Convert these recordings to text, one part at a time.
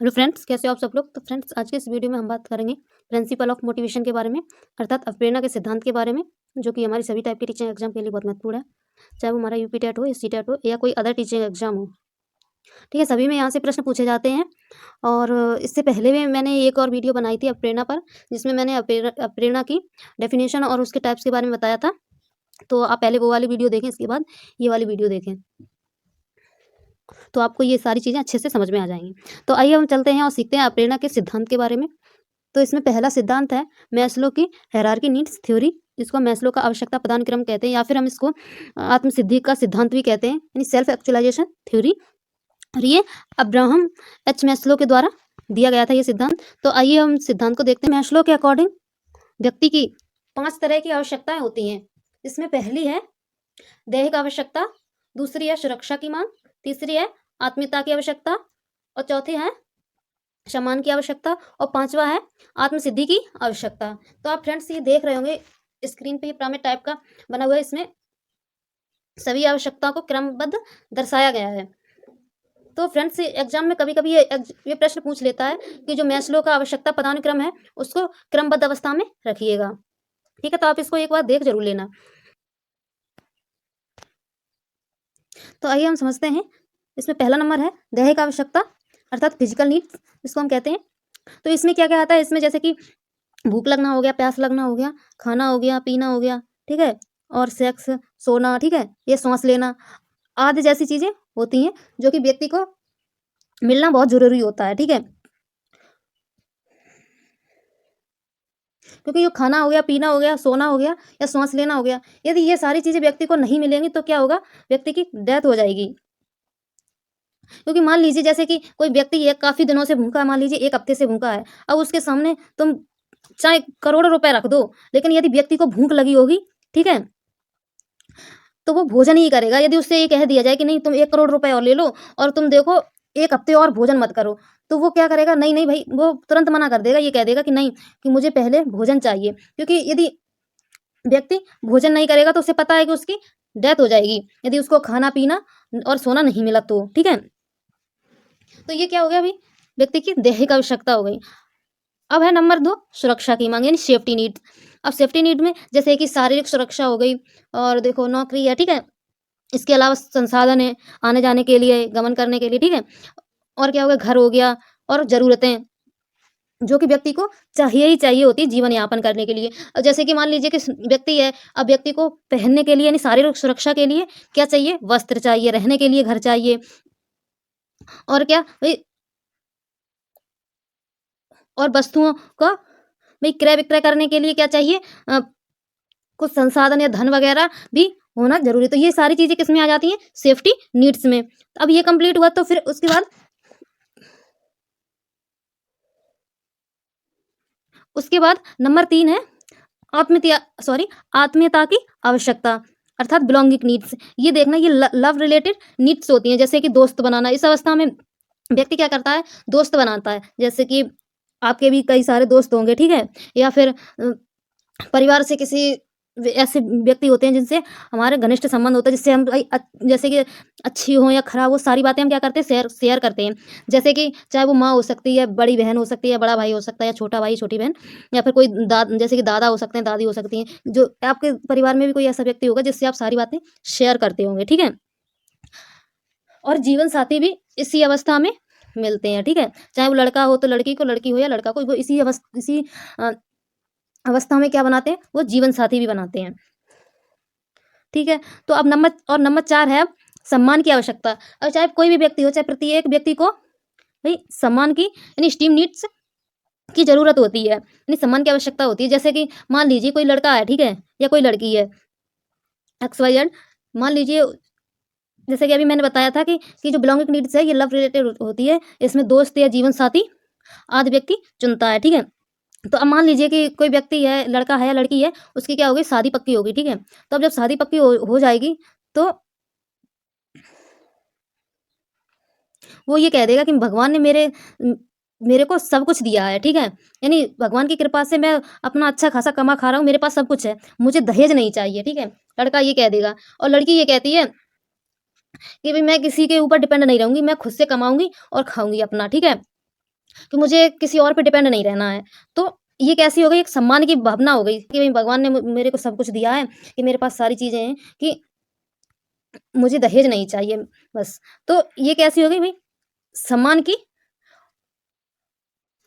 Hello friends, कैसे हो आप सब लोग। तो फ्रेंड्स, आज के इस वीडियो में हम बात करेंगे प्रिंसिपल ऑफ मोटिवेशन के बारे में, अर्थात अवप्रेरणा के सिद्धांत के बारे में, जो कि हमारी सभी टाइप के टीचिंग एग्जाम के लिए बहुत महत्वपूर्ण है। चाहे वो हमारा यूपी टेट हो, एससी टेट हो या कोई अदर टीचिंग एग्जाम हो, ठीक है, सभी में यहाँ से प्रश्न पूछे जाते हैं। और इससे पहले भी मैंने एक और वीडियो बनाई थी अवप्रेरणा पर, जिसमें मैंने अवप्रेरणा की डेफिनेशन और उसके टाइप्स के बारे में बताया था। तो आप पहले वो वाली वीडियो देखें, इसके बाद ये वाली वीडियो देखें, तो आपको ये सारी चीज़ें अच्छे से समझ में आ जाएंगी। तो आइए हम चलते हैं और सीखते हैं अवप्रेरणा के सिद्धांत के बारे में। तो इसमें पहला सिद्धांत है मैस्लो की हायरार्की नीड्स थ्योरी, जिसको मैस्लो का आवश्यकता प्रदान क्रम कहते हैं, या फिर हम इसको आत्मसिद्धि का सिद्धांत भी कहते हैं, यानी सेल्फ एक्चुअलाइजेशन थ्योरी। और ये अब्राहम एच मैस्लो के द्वारा दिया गया था ये सिद्धांत। तो आइए हम सिद्धांत को देखते हैं। मैस्लो के अकॉर्डिंग व्यक्ति की 5 तरह की आवश्यकताएं होती हैं। इसमें पहली है दैहिक आवश्यकता, दूसरी है सुरक्षा की मांग, तीसरी है आत्मीयता की आवश्यकता, और चौथी है सम्मान की आवश्यकता, और पांचवा है आत्मसिद्धि की आवश्यकता। तो आप फ्रेंड्स ये देख रहे होंगे स्क्रीन पे, ये पिरामिड टाइप का बना हुआ है। इसमें सभी आवश्यकताओं को क्रमबद्ध दर्शाया गया है। तो फ्रेंड्स, एग्जाम में कभी कभी ये प्रश्न पूछ लेता है कि जो मैस्लो का आवश्यकता पदानुक्रम क्रम है, उसको क्रमबद्ध अवस्था में रखिएगा। ठीक है, तो आप इसको एक बार देख जरूर लेना। तो आइए हम समझते हैं। इसमें पहला नंबर है दैहिक आवश्यकता, अर्थात फिजिकल नीड्स, इसको हम कहते हैं। तो इसमें क्या क्या आता है, इसमें जैसे कि भूख लगना हो गया, प्यास लगना हो गया, खाना हो गया, पीना हो गया, ठीक है, और सेक्स, सोना, ठीक है, ये सांस लेना आदि जैसी चीजें होती हैं, जो कि व्यक्ति को मिलना बहुत जरूरी होता है। ठीक है, क्योंकि जो खाना हो गया, पीना हो गया, सोना हो गया या सांस लेना हो गया, यदि ये सारी चीजें व्यक्ति को नहीं मिलेंगी तो क्या होगा, व्यक्ति की डेथ हो जाएगी। क्योंकि मान लीजिए जैसे कि कोई व्यक्ति है काफी दिनों से भूखा है, मान लीजिए 1 हफ्ते से भूखा है, अब उसके सामने तुम चाहे करोड़ों रुपए रख दो, लेकिन यदि व्यक्ति को भूख लगी होगी, ठीक है, तो वो भोजन ही करेगा। यदि उससे ये कह दिया जाए कि नहीं तुम 1 करोड़ रुपए और ले लो और तुम देखो 1 हफ्ते और भोजन मत करो, तो वो क्या करेगा, नहीं नहीं भाई, वो तुरंत मना कर देगा, ये कह देगा कि नहीं, कि मुझे पहले भोजन चाहिए। क्योंकि यदि व्यक्ति भोजन नहीं करेगा तो उसे पता है कि उसकी डेथ हो जाएगी, यदि उसको खाना पीना और सोना नहीं मिला तो। ठीक है, तो ये क्या हो गया, अभी व्यक्ति की दैहिक आवश्यकता हो गई। अब है नंबर 2 सुरक्षा की मांग, यानी सेफ्टी नीड। अब सेफ्टी नीड में जैसे कि शारीरिक सुरक्षा हो गई, और देखो नौकरी है, ठीक है, इसके अलावा संसाधन है आने जाने के लिए, गमन करने के लिए, ठीक है, और क्या हो गया, घर हो गया, और जरूरतें जो कि व्यक्ति को चाहिए ही चाहिए होती है जीवन यापन करने के लिए। जैसे कि मान लीजिए कि व्यक्ति है, अब व्यक्ति को पहनने के लिए यानी शारीरिक सुरक्षा के लिए क्या चाहिए, वस्त्र चाहिए, रहने के लिए घर चाहिए, और क्या भाई, और वस्तुओं का भाई क्रय विक्रय करने के लिए क्या चाहिए, कुछ संसाधन या धन वगैरह भी होना जरूरी है। तो ये सारी चीजें किस में आ जाती हैं, सेफ्टी नीड्स में। अब ये कंप्लीट हुआ तो फिर उसके बाद नंबर 3 है आत्मीयता की आवश्यकता, अर्थात बिलोंगिंग नीड्स। ये देखना, ये लव रिलेटेड नीड्स होती हैं, जैसे कि दोस्त बनाना। इस अवस्था में व्यक्ति क्या करता है, दोस्त बनाता है। जैसे कि आपके भी कई सारे दोस्त होंगे, ठीक है, या फिर परिवार से किसी ऐसे व्यक्ति होते हैं जिनसे हमारे घनिष्ठ संबंध होता है, जिससे हम जैसे कि अच्छी हो या खराब, वो सारी बातें हम क्या करते हैं, शेयर करते हैं। जैसे कि चाहे वो माँ हो सकती है, बड़ी बहन हो सकती है, बड़ा भाई हो सकता है, या छोटा भाई छोटी बहन, या फिर कोई जैसे कि दादा हो सकते हैं, दादी हो सकती हैं। जो आपके परिवार में भी कोई ऐसा व्यक्ति होगा जिससे आप सारी बातें शेयर करते होंगे, ठीक है। और जीवन साथी भी इसी अवस्था में मिलते हैं, ठीक है, चाहे वो लड़का हो तो लड़की को, लड़की हो या लड़का को, वो इसी अवस्था में क्या बनाते हैं, वो जीवन साथी भी बनाते हैं। ठीक है, तो अब नंबर 4 है अब सम्मान की आवश्यकता। अब चाहे कोई भी व्यक्ति हो, चाहे प्रत्येक व्यक्ति को भाई सम्मान की यानी स्टीम नीड्स की जरूरत होती है, यानी सम्मान की आवश्यकता होती है। जैसे कि मान लीजिए कोई लड़का है, ठीक है, या कोई लड़की है, XYZ, मान लीजिए, जैसे कि अभी मैंने बताया था कि जो बिलोंगिंग नीड्स है ये लव रिलेटेड होती है, इसमें दोस्त या जीवन साथी आदि व्यक्ति चुनता है। ठीक है, तो अब मान लीजिए कि कोई व्यक्ति है, लड़का है या लड़की है, उसकी क्या होगी, शादी पक्की होगी, ठीक है। तो अब जब शादी पक्की हो जाएगी, तो वो ये कह देगा कि भगवान ने मेरे को सब कुछ दिया है, ठीक है, यानी भगवान की कृपा से मैं अपना अच्छा खासा कमा खा रहा हूँ, मेरे पास सब कुछ है, मुझे दहेज नहीं चाहिए, ठीक है, लड़का ये कह देगा। और लड़की ये कहती है कि भाई मैं किसी के ऊपर डिपेंड नहीं रहूंगी, मैं खुद से कमाऊंगी और खाऊंगी अपना, ठीक है। कि मुझे किसी और पे डिपेंड नहीं रहना है। तो ये कैसी हो गई, एक सम्मान की भावना हो गई कि भई भगवान ने मेरे को सब कुछ दिया है, कि मेरे पास सारी चीज़ें हैं, कि मुझे दहेज नहीं चाहिए बस। तो ये कैसी हो गई भई, सम्मान की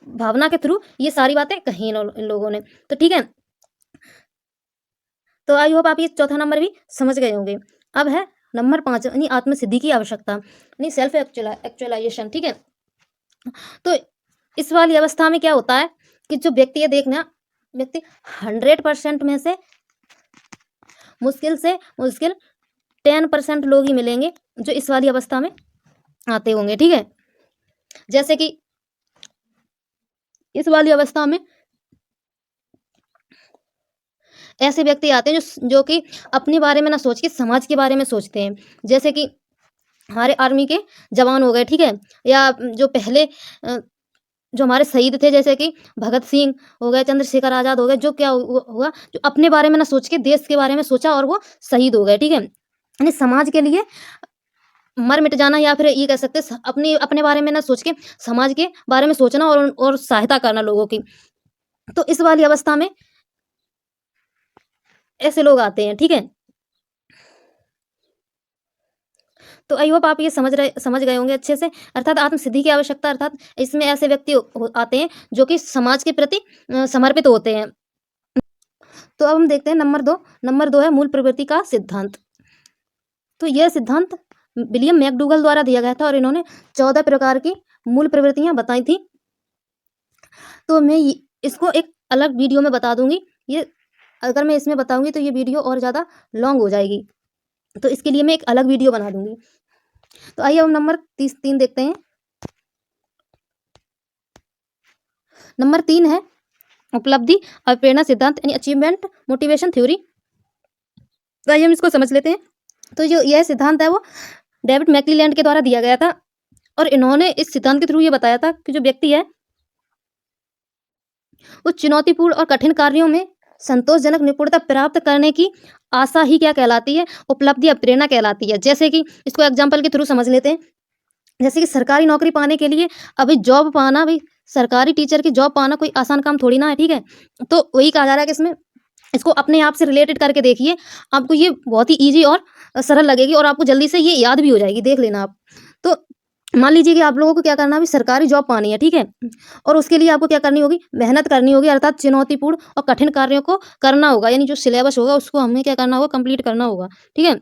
भावना के थ्रू ये सारी बातें कही इन लोगों ने। तो ठीक है, तो आई होप आप ये चौथा नंबर भी समझ गए होंगे। अब है नंबर 5 यानी आत्म-सिद्धि की आवश्यकता, यानी सेल्फ एक्चुअलाइज़ेशन, ठीक है? तो इस वाली अवस्था में क्या होता है कि जो व्यक्ति है देखना, व्यक्ति 100% में से मुश्किल से मुश्किल 10% लोग ही मिलेंगे जो इस वाली अवस्था में आते होंगे, ठीक है? जैसे कि इस वाली अवस्था में ऐसे व्यक्ति आते हैं जो कि अपने बारे में ना सोच के समाज के बारे में सोचते हैं। जैसे कि हमारे आर्मी के जवान हो गए, ठीक है? या जो पहले जो हमारे शहीद थे जैसे कि भगत सिंह हो गए, चंद्रशेखर आज़ाद हो गए, जो क्या हुआ, जो अपने बारे में ना सोच के देश के बारे में सोचा और वो शहीद हो गए, ठीक है? यानी समाज के लिए मर मिट जाना, या फिर ये कह सकते हैं अपने अपने बारे में ना सोच के समाज के बारे में सोचना और सहायता करना लोगों की। तो इस वाली अवस्था में ऐसे लोग आते हैं, ठीक है? तो आई होप आप ये समझ गए होंगे अच्छे से। अर्थात आत्म-सिद्धि की आवश्यकता, अर्थात इसमें ऐसे व्यक्ति आते हैं जो कि समाज के प्रति समर्पित होते हैं। तो अब हम देखते हैं नंबर 2 है मूल प्रवृत्ति का सिद्धांत। तो यह सिद्धांत विलियम मैकडूगल द्वारा दिया गया था और इन्होंने 14 प्रकार की मूल प्रवृत्तियाँ बताई थी। तो मैं इसको एक अलग वीडियो में बता दूँगी। ये अगर मैं इसमें बताऊँगी तो ये वीडियो और ज़्यादा लॉन्ग हो जाएगी। तो इसके लिए मैं एक अलग वीडियो बना दूँगी। तो आइए हम नंबर 3 देखते हैं। नंबर 3 है उपलब्धि और प्रेरणा सिद्धांत, यानी अचीवमेंट मोटिवेशन थ्योरी। तो आइए हम इसको समझ लेते हैं। तो जो यह सिद्धांत है वो डेविड मैक्लीलैंड के द्वारा दिया गया था और इन्होंने इस सिद्धांत के थ्रू ये बताया था कि जो व्यक्ति है वो चुनौतीपूर्ण और कठिन कार्यों में संतोषजनक निपुणता प्राप्त करने की आशा ही क्या कहलाती है, उपलब्धि या प्रेरणा कहलाती है। जैसे कि इसको एग्जाम्पल के थ्रू समझ लेते हैं। जैसे कि सरकारी नौकरी पाने के लिए अभी जॉब पाना, भाई सरकारी टीचर की जॉब पाना कोई आसान काम थोड़ी ना है, ठीक है? तो वही कहा जा रहा है कि इसमें इसको अपने आप से रिलेटेड करके देखिए, आपको ये बहुत ही ईज़ी और सरल लगेगी और आपको जल्दी से ये याद भी हो जाएगी, देख लेना आप। तो मान लीजिए कि आप लोगों को क्या करना है, अभी सरकारी जॉब पानी है, ठीक है? और उसके लिए आपको क्या करनी होगी, मेहनत करनी होगी, अर्थात चुनौतीपूर्ण और कठिन कार्यों को करना होगा, यानी जो सिलेबस होगा उसको हमें क्या करना होगा, कंप्लीट करना होगा, ठीक है?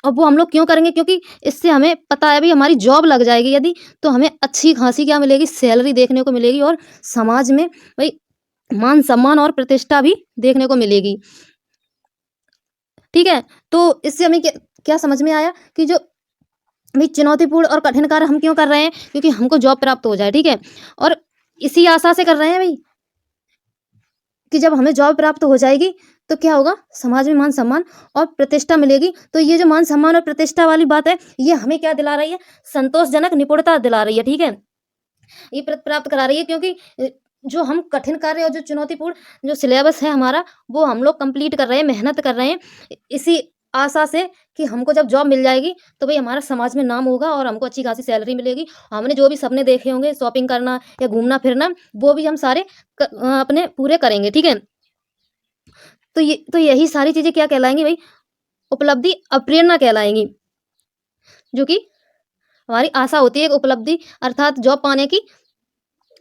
और वो हम लोग क्यों करेंगे, क्योंकि इससे हमें पता है भई हमारी जॉब लग जाएगी यदि, तो हमें अच्छी-खासी क्या मिलेगी, सैलरी देखने को मिलेगी और समाज में भई मान-सम्मान और प्रतिष्ठा भी देखने को मिलेगी। ठीक है? तो इससे हमें क्या क्या समझ में आया कि जो भई चुनौतीपूर्ण और कठिन कार्य हम क्यों कर रहे हैं? क्योंकि हमको जॉब प्राप्त हो जाए, ठीक है? और इसी आशा से कर रहे हैं भई कि जब हमें जॉब प्राप्त हो जाएगी, तो क्या होगा? समाज में मान-सम्मान और प्रतिष्ठा मिलेगी। तो ये जो मान-सम्मान और प्रतिष्ठा वाली बात है, ये हमें क्या दिला रही है? संतोषजनक निपुणता दिला रही है, ठीक है? ये प्राप्त करा रही है क्योंकि जो हम कठिन कार्य और जो चुनौतीपूर्ण जो सिलेबस है हमारा, वो हम लोग कंप्लीट कर रहे हैं, मेहनत कर रहे हैं, इसी आशा से कि हमको जब जॉब मिल जाएगी, तो भई हमारा समाज में नाम होगा और हमको अच्छी-खासी सैलरी मिलेगी। हमने जो भी सपने देखे होंगे, शॉपिंग करना या घूमना-फिरना, वो भी हम सारे अपने पूरे करेंगे, ठीक है? तो यही सारी चीज़ें क्या कहलाएँगी भई? उपलब्धि और प्रेरणा कहलाएँगी, जो कि हमारी आशा होती है एक उपलब्धि अर्थात जॉब पाने की।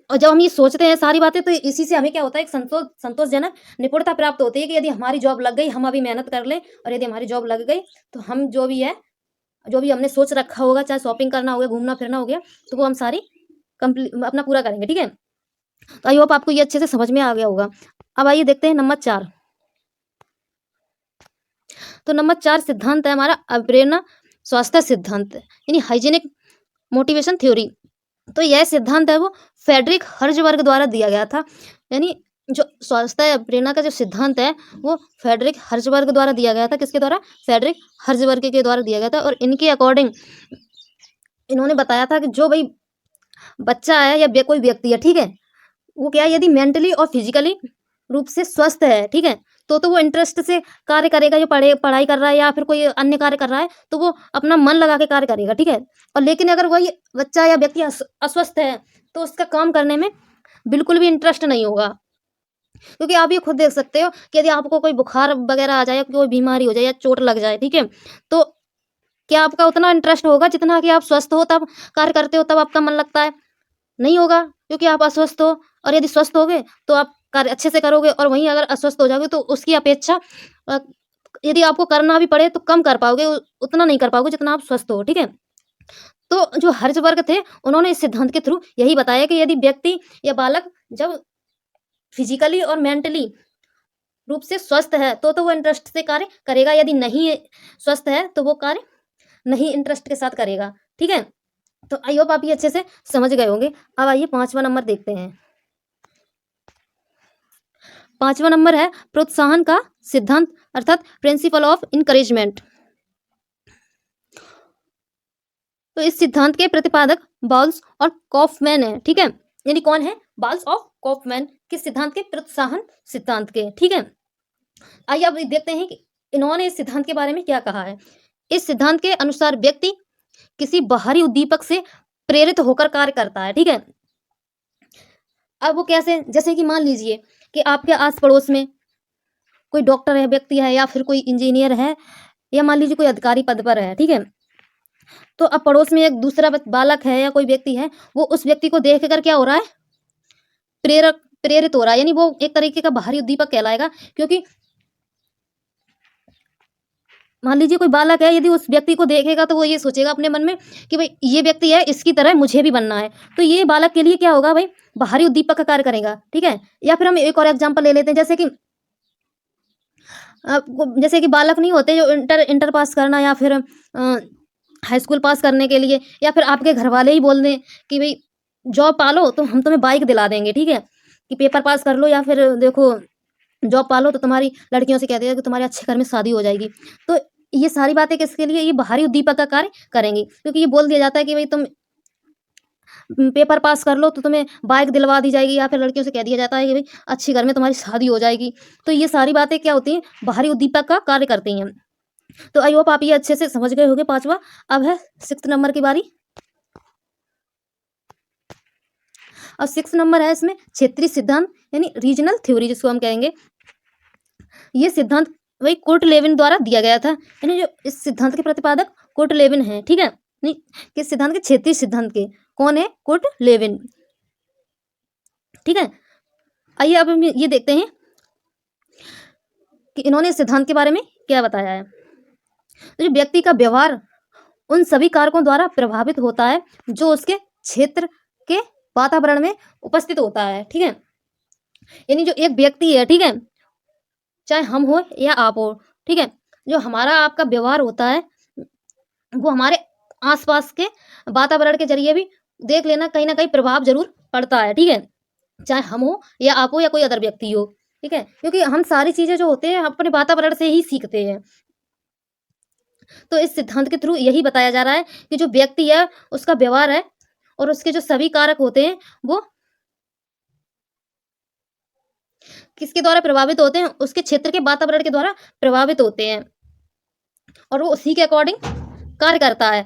और जब हम ये सोचते हैं सारी बातें, तो इसी से हमें क्या होता है, एक संतोषजनक निपुणता प्राप्त होती है कि यदि हमारी जॉब लग गई, हम अभी मेहनत कर लें और यदि हमारी जॉब लग गई, तो हम जो भी है, जो भी हमने सोच रखा होगा, चाहे शॉपिंग करना हो गया, घूमना-फिरना हो गया, तो वो हम सारी अपना पूरा करेंगे, ठीक है? तो आई होप आपको ये अच्छे से समझ में आ गया होगा। अब आइए देखते हैं नंबर 4। तो नंबर 4 सिद्धांत है हमारा प्रेरणा स्वास्थ्य सिद्धांत, यानी हाइजीनिक मोटिवेशन थ्योरी। तो यह सिद्धांत है वो फ्रेडरिक हर्ज़बर्ग द्वारा दिया गया था। यानी जो स्वास्थ्य प्रेरणा का जो सिद्धांत है वो फ्रेडरिक हर्ज़बर्ग द्वारा दिया गया था। किसके द्वारा? फ्रेडरिक हर्ज़बर्ग के द्वारा दिया गया था और इनके अकॉर्डिंग इन्होंने बताया था कि जो भई बच्चा है या कोई व्यक्ति है, ठीक है? वो क्या है, यदि मेंटली और फिजिकली रूप से स्वस्थ है, ठीक है? तो वो इंटरेस्ट से कार्य करेगा, जो पढ़ाई कर रहा है या फिर कोई अन्य कार्य कर रहा है, तो वो अपना मन लगा के कार्य करेगा, ठीक है? और लेकिन अगर वही बच्चा या व्यक्ति अस्वस्थ है, तो उसका काम करने में बिल्कुल भी इंटरेस्ट नहीं होगा। क्योंकि आप ये खुद देख सकते हो कि यदि आपको कोई बुखार वगैरह आ जाए या कोई बीमारी हो जाए या चोट लग जाए, ठीक है? तो क्या आपका उतना इंटरेस्ट होगा जितना कि आप स्वस्थ हो तब कार्य करते हो, तब आपका मन लगता है? नहीं होगा, क्योंकि आप अस्वस्थ हो। और यदि स्वस्थ होगे तो आप कार्य अच्छे से करोगे, और वहीं अगर अस्वस्थ हो जाओगे तो उसकी अपेक्षा अ, यदि आपको करना भी पड़े तो कम कर पाओगे, उतना नहीं कर पाओगे जितना आप स्वस्थ हो, ठीक है? तो जो हर्षवर्ग थे, उन्होंने इस सिद्धांत के थ्रू यही बताया कि यदि व्यक्ति या बालक जब फिजिकली और मेंटली रूप से स्वस्थ है तो वो इंटरेस्ट से कार्य करेगा, यदि नहीं स्वस्थ है तो वो कार्य नहीं इंटरेस्ट के साथ करेगा, ठीक है? तो आई होप आप ये अच्छे से समझ गए होंगे। अब आइए 5वां नंबर देखते हैं। 5वां नंबर है प्रोत्साहन का सिद्धांत, अर्थात प्रिंसिपल ऑफ एनकरेजमेंट। तो इस सिद्धांत के प्रतिपादक बाल्स और कॉफमैन है, ठीक है? यानी कौन है? बाल्स और कॉफमैन किस सिद्धांत के? प्रोत्साहन सिद्धांत के, ठीक है? आइए अब देखते हैं कि इन्होंने इस सिद्धांत के बारे में क्या कहा है। इस सिद्धांत के अनुसार व्यक्ति किसी बाहरी उद्दीपक से प्रेरित होकर कार्य करता है, ठीक है? अब वो कैसे? जैसे कि मान लीजिए कि आपके आस-पड़ोस में कोई डॉक्टर है, व्यक्ति है, या फिर कोई इंजीनियर है, या मान लीजिए कोई अधिकारी पद पर है, ठीक है? तो अब पड़ोस में एक दूसरा बालक है या कोई व्यक्ति है, वो उस व्यक्ति को देख कर क्या हो रहा है? प्रेरित हो रहा है, यानी वो एक तरीके का बाहरी उद्दीपक कहलाएगा। क्योंकि मान लीजिए कोई बालक है, यदि उस व्यक्ति को देखेगा तो वो ये सोचेगा अपने मन में कि भाई ये व्यक्ति है, इसकी तरह मुझे भी बनना है। तो ये बालक के लिए क्या होगा भाई? बाहरी उद्दीपक का कार्य करेगा, ठीक है? या फिर हम एक और एग्जांपल ले लेते हैं, जैसे कि जैसे कि बालक नहीं होते जो इंटर इंटर पास करना, या फिर हाई स्कूल पास करने के लिए, या फिर आपके घर वाले ही बोल दें कि भाई जॉब पालो तो हम तुम्हें बाइक दिला देंगे, ठीक है? कि पेपर पास कर लो, या फिर देखो जॉब पालो तो तुम्हारी लड़कियों से कह देगा कि तुम्हारे अच्छे घर में शादी हो जाएगी। तो ये सारी बातें किसके लिए? ये बाहरी उद्दीपक का कार्य करेंगी, क्योंकि ये बोल दिया जाता है कि भाई तुम पेपर पास कर लो तो तुम्हें बाइक दिलवा दी जाएगी, या फिर लड़कियों से कह दिया जाता है कि भाई अच्छी घर में तुम्हारी शादी हो जाएगी। तो ये सारी बातें क्या होती हैं? बाहरी उद्दीपक का कार्य करती हैं। तो आई होप आप ये अच्छे से समझ गए होंगे 5वां। अब है 6th नंबर की बारी। और 6 नंबर है इसमें क्षेत्रीय सिद्धांत, यानी रीजनल थ्योरी जिसको हम कहेंगे। ये सिद्धांत वही कुर्ट लेविन द्वारा दिया गया था, यानी जो इस सिद्धांत के प्रतिपादक कुर्ट लेविन है, ठीक है? नहीं, किस सिद्धांत के? क्षेत्रीय सिद्धांत के। कौन है? कुर्ट लेविन, ठीक है? आइए अब हम ये देखते हैं कि इन्होंने इस सिद्धांत के बारे में क्या बताया है। तो जो व्यक्ति का व्यवहार उन सभी कारकों द्वारा प्रभावित होता है जो उसके क्षेत्र के वातावरण में उपस्थित होता है, ठीक है? यानी जो एक व्यक्ति है, ठीक है, चाहे हम हो या आप हो, ठीक है, जो हमारा आपका व्यवहार होता है वो हमारे आसपास के वातावरण के जरिए भी देख लेना कहीं ना कहीं प्रभाव जरूर पड़ता है, ठीक है? चाहे हम हो या आप हो या कोई अदर व्यक्ति हो, ठीक है? क्योंकि हम सारी चीजें जो होते हैं अपने वातावरण से ही सीखते हैं। तो इस सिद्धांत के थ्रू यही बताया जा रहा है कि जो व्यक्ति है उसका व्यवहार है और उसके जो सभी कारक होते हैं वो किसके द्वारा प्रभावित होते हैं? उसके क्षेत्र के वातावरण के द्वारा प्रभावित होते हैं, और वो उसी के अकॉर्डिंग कार्य करता है।